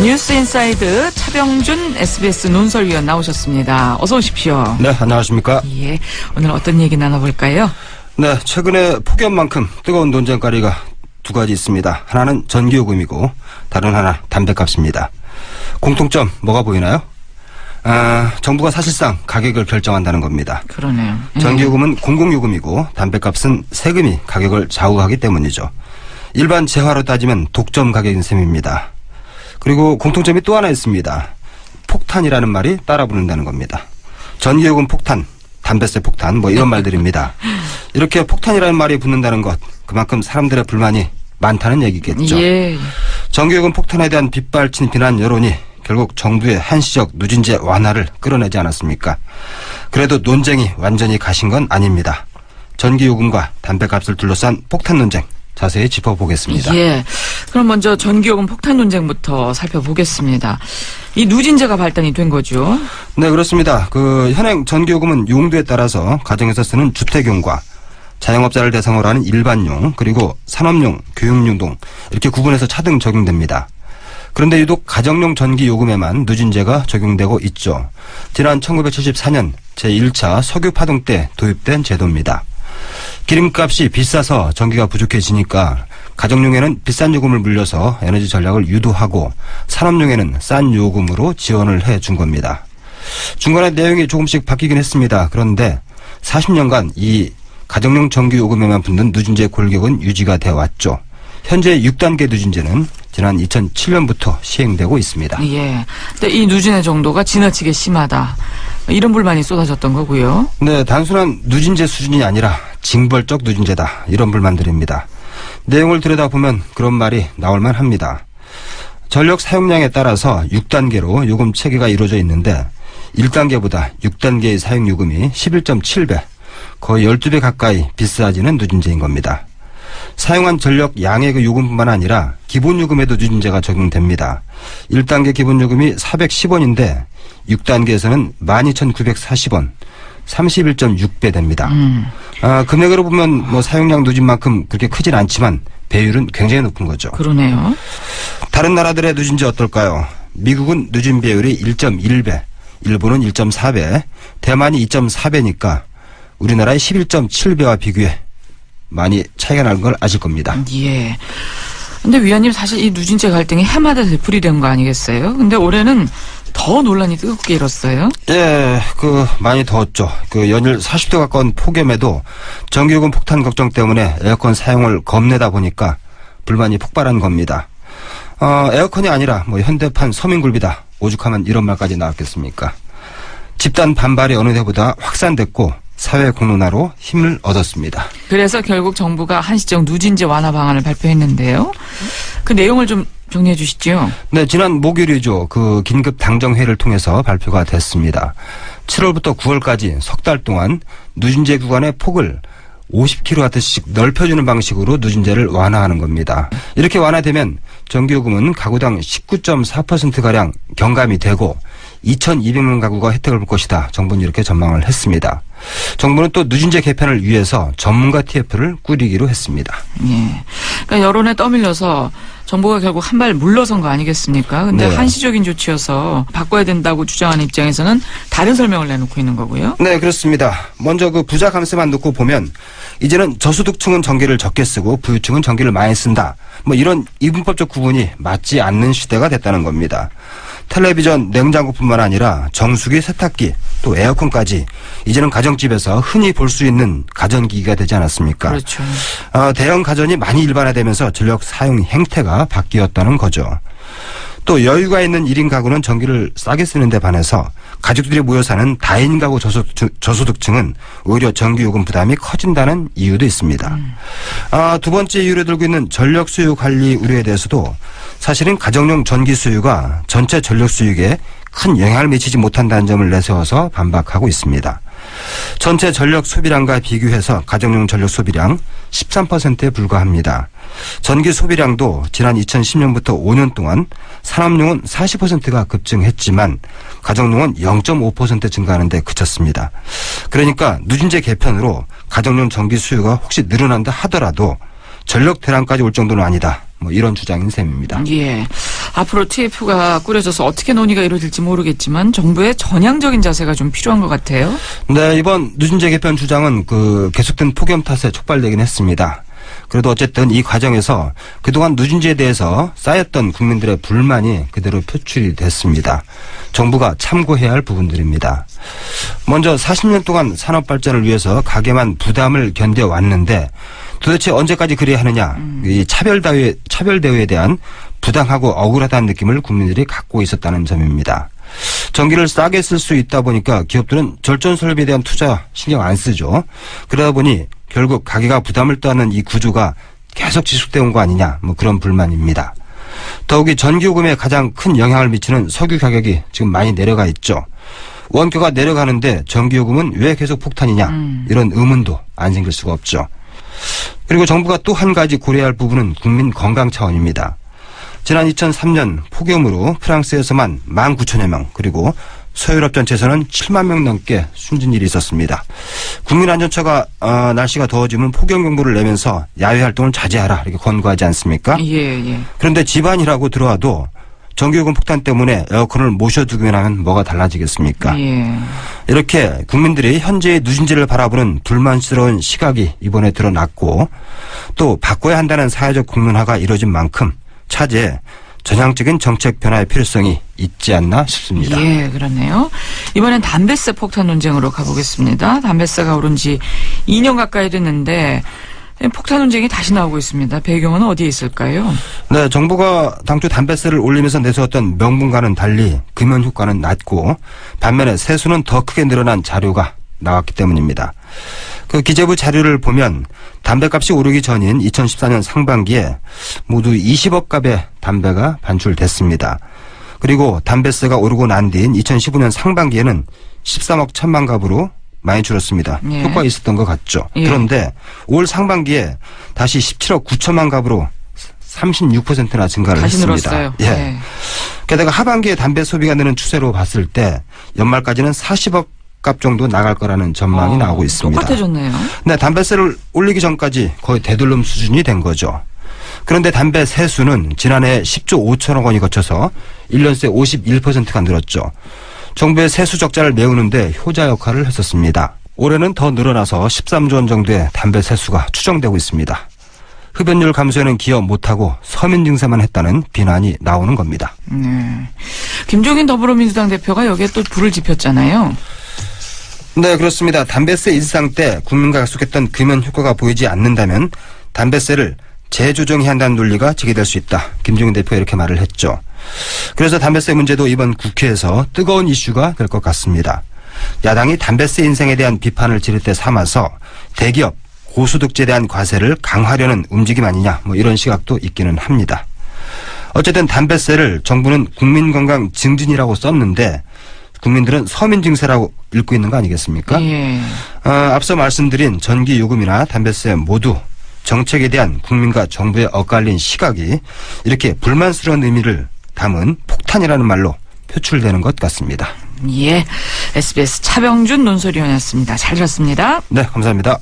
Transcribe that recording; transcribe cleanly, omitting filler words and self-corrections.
뉴스인사이드 차병준 SBS 논설위원 나오셨습니다. 어서 오십시오. 네, 안녕하십니까. 예, 오늘 어떤 얘기 나눠볼까요? 네, 최근에 폭염만큼 뜨거운 논쟁거리가 두 가지 있습니다. 하나는 전기요금이고 다른 하나 담배값입니다. 공통점 뭐가 보이나요? 정부가 사실상 가격을 결정한다는 겁니다. 그러네요. 전기요금은 공공요금이고 담배값은 세금이 가격을 좌우하기 때문이죠. 일반 재화로 따지면 독점 가격인 셈입니다. 그리고 공통점이 또 하나 있습니다. 폭탄이라는 말이 따라 붙는다는 겁니다. 전기요금 폭탄, 담배세 폭탄 뭐 이런 말들입니다. 이렇게 폭탄이라는 말이 붙는다는 것, 그만큼 사람들의 불만이 많다는 얘기겠죠. 예. 전기요금 폭탄에 대한 빗발친 비난 여론이 결국 정부의 한시적 누진제 완화를 끌어내지 않았습니까? 그래도 논쟁이 완전히 가신 건 아닙니다. 전기요금과 담배값을 둘러싼 폭탄 논쟁 자세히 짚어보겠습니다. 예. 그럼 먼저 전기요금 폭탄 논쟁부터 살펴보겠습니다. 이 누진제가 발단이 된 거죠? 네, 그렇습니다. 현행 전기요금은 용도에 따라서 가정에서 쓰는 주택용과 자영업자를 대상으로 하는 일반용, 그리고 산업용, 교육용 등 이렇게 구분해서 차등 적용됩니다. 그런데 유독 가정용 전기요금에만 누진제가 적용되고 있죠. 지난 1974년 제1차 석유파동 때 도입된 제도입니다. 기름값이 비싸서 전기가 부족해지니까 가정용에는 비싼 요금을 물려서 에너지 전략을 유도하고 산업용에는 싼 요금으로 지원을 해준 겁니다. 중간에 내용이 조금씩 바뀌긴 했습니다. 그런데 40년간 이 가정용 전기요금에만 붙는 누진제 골격은 유지가 되어 왔죠. 현재 6단계 누진제는 지난 2007년부터 시행되고 있습니다. 예. 근데 이 누진의 정도가 지나치게 심하다, 이런 불만이 쏟아졌던 거고요. 네, 단순한 누진제 수준이 아니라 징벌적 누진제다, 이런 불만들입니다. 내용을 들여다보면 그런 말이 나올 만합니다. 전력 사용량에 따라서 6단계로 요금 체계가 이루어져 있는데 1단계보다 6단계의 사용요금이 11.7배, 거의 12배 가까이 비싸지는 누진제인 겁니다. 사용한 전력 양의 요금뿐만 아니라 기본요금에도 누진제가 적용됩니다. 1단계 기본요금이 410원인데 6단계에서는 12,940원, 31.6배 됩니다. 금액으로 보면 사용량 누진만큼 그렇게 크진 않지만 배율은 굉장히 높은 거죠. 그러네요. 다른 나라들의 누진제 어떨까요? 미국은 누진 배율이 1.1배, 일본은 1.4배, 대만이 2.4배니까 우리나라의 11.7배와 비교해 많이 차이가 나는 걸 아실 겁니다. 예. 근데 위원님, 사실 이 누진제 갈등이 해마다 되풀이된 거 아니겠어요? 근데 올해는 더 논란이 뜨겁게 일었어요. 예, 많이 더웠죠. 연일 40도 가까운 폭염에도 전기요금 폭탄 걱정 때문에 에어컨 사용을 겁내다 보니까 불만이 폭발한 겁니다. 에어컨이 아니라 현대판 서민굴비다, 오죽하면 이런 말까지 나왔겠습니까? 집단 반발이 어느 때보다 확산됐고 사회 공론화로 힘을 얻었습니다. 그래서 결국 정부가 한시적 누진제 완화 방안을 발표했는데요. 그 내용을 좀 정리해 주시죠. 네, 지난 목요일이죠. 긴급 당정회의를 통해서 발표가 됐습니다. 7월부터 9월까지 석 달 동안 누진제 구간의 폭을 50kW씩 넓혀주는 방식으로 누진제를 완화하는 겁니다. 이렇게 완화되면 전기요금은 가구당 19.4%가량 경감이 되고 2,200만 가구가 혜택을 볼 것이다, 정부는 이렇게 전망을 했습니다. 정부는 또 누진제 개편을 위해서 전문가 TF를 꾸리기로 했습니다. 예. 그러니까 여론에 떠밀려서 정부가 결국 한 발 물러선 거 아니겠습니까? 근데 네. 한시적인 조치여서 바꿔야 된다고 주장하는 입장에서는 다른 설명을 내놓고 있는 거고요. 네, 그렇습니다. 먼저 부자 감세만 놓고 보면 이제는 저소득층은 전기를 적게 쓰고 부유층은 전기를 많이 쓴다, 이런 이분법적 구분이 맞지 않는 시대가 됐다는 겁니다. 텔레비전, 냉장고뿐만 아니라 정수기, 세탁기, 또 에어컨까지 이제는 가정집에서 흔히 볼 수 있는 가전기기가 되지 않았습니까? 그렇죠. 대형 가전이 많이 일반화되면서 전력 사용 행태가 바뀌었다는 거죠. 또 여유가 있는 1인 가구는 전기를 싸게 쓰는 데 반해서 가족들이 모여 사는 다인 가구 저소득층은 오히려 전기요금 부담이 커진다는 이유도 있습니다. 두 번째 이유로 들고 있는 전력 수요 관리 우려에 대해서도 사실은 가정용 전기 수요가 전체 전력 수익에 큰 영향을 미치지 못한다는 점을 내세워서 반박하고 있습니다. 전체 전력 소비량과 비교해서 가정용 전력 소비량 13%에 불과합니다. 전기 소비량도 지난 2010년부터 5년 동안 산업용은 40%가 급증했지만 가정용은 0.5% 증가하는 데 그쳤습니다. 그러니까 누진제 개편으로 가정용 전기 수요가 혹시 늘어난다 하더라도 전력 대란까지 올 정도는 아니다, 이런 주장인 셈입니다. 예. 앞으로 TF가 꾸려져서 어떻게 논의가 이루어질지 모르겠지만 정부의 전향적인 자세가 좀 필요한 것 같아요. 네, 이번 누진제 개편 주장은 계속된 폭염 탓에 촉발되긴 했습니다. 그래도 어쨌든 이 과정에서 그동안 누진제에 대해서 쌓였던 국민들의 불만이 그대로 표출이 됐습니다. 정부가 참고해야 할 부분들입니다. 먼저 40년 동안 산업 발전을 위해서 가계만 부담을 견뎌왔는데 도대체 언제까지 그래야 하느냐. 이 차별대우에 대한 부당하고 억울하다는 느낌을 국민들이 갖고 있었다는 점입니다. 전기를 싸게 쓸 수 있다 보니까 기업들은 절전 설비에 대한 투자 신경 안 쓰죠. 그러다 보니 결국 가계가 부담을 떠안는 이 구조가 계속 지속되어 온 거 아니냐, 그런 불만입니다. 더욱이 전기요금에 가장 큰 영향을 미치는 석유 가격이 지금 많이 내려가 있죠. 원가가 내려가는데 전기요금은 왜 계속 폭탄이냐, 이런 의문도 안 생길 수가 없죠. 그리고 정부가 또 한 가지 고려해야 할 부분은 국민 건강 차원입니다. 지난 2003년 폭염으로 프랑스에서만 19,000여 명, 그리고 서유럽 전체에서는 7만 명 넘게 숨진 일이 있었습니다. 국민안전처가 날씨가 더워지면 폭염 경보를 내면서 야외 활동을 자제하라 이렇게 권고하지 않습니까? 예. 그런데 집안이라고 들어와도 전기요금 폭탄 때문에 에어컨을 모셔두기만 하면 뭐가 달라지겠습니까? 예. 이렇게 국민들이 현재의 누진제를 바라보는 불만스러운 시각이 이번에 드러났고 또 바꿔야 한다는 사회적 공론화가 이루어진 만큼 차제에 전향적인 정책 변화의 필요성이 있지 않나 싶습니다. 예, 그렇네요. 이번엔 담배세 폭탄 논쟁으로 가보겠습니다. 담배세가 오른 지 2년 가까이 됐는데 폭탄 논쟁이 다시 나오고 있습니다. 배경은 어디에 있을까요? 네, 정부가 당초 담배세를 올리면서 내세웠던 명분과는 달리 금연 효과는 낮고 반면에 세수는 더 크게 늘어난 자료가 나왔기 때문입니다. 그 기재부 자료를 보면 담배값이 오르기 전인 2014년 상반기에 모두 20억 값의 담배가 반출됐습니다. 그리고 담배세가 오르고 난 뒤인 2015년 상반기에는 13억 1천만 값으로 많이 줄었습니다. 예. 효과가 있었던 것 같죠. 예. 그런데 올 상반기에 다시 17억 9천만 값으로 36%나 증가를 다시 했습니다. 늘었어요. 예. 예. 게다가 하반기에 담배 소비가 느는 추세로 봤을 때 연말까지는 40억 값 정도 나갈 거라는 전망이 나오고 있습니다. 똑같아졌네요. 네, 담배세를 올리기 전까지 거의 되돌림 수준이 된 거죠. 그런데 담배 세수는 지난해 10조 5천억 원이 거쳐서 1년 새 51%가 늘었죠. 정부의 세수 적자를 메우는데 효자 역할을 했었습니다. 올해는 더 늘어나서 13조 원 정도의 담배 세수가 추정되고 있습니다. 흡연율 감소에는 기여 못하고 서민 증세만 했다는 비난이 나오는 겁니다. 네. 김종인 더불어민주당 대표가 여기에 또 불을 지폈잖아요. 네, 그렇습니다. 담배세 인상 때 국민과 약속했던 금연 효과가 보이지 않는다면 담배세를 재조정해야 한다는 논리가 제기될 수 있다. 김종인 대표가 이렇게 말을 했죠. 그래서 담배세 문제도 이번 국회에서 뜨거운 이슈가 될 것 같습니다. 야당이 담배세 인상에 대한 비판을 지렛대 삼아서 대기업, 고소득주에 대한 과세를 강화하려는 움직임 아니냐, 이런 시각도 있기는 합니다. 어쨌든 담배세를 정부는 국민건강 증진이라고 썼는데 국민들은 서민 증세라고 읽고 있는 거 아니겠습니까? 예. 앞서 말씀드린 전기요금이나 담배세 모두 정책에 대한 국민과 정부의 엇갈린 시각이 이렇게 불만스러운 의미를 담은 폭탄이라는 말로 표출되는 것 같습니다. 예. SBS 차병준 논설위원이었습니다. 잘 들었습니다. 네, 감사합니다.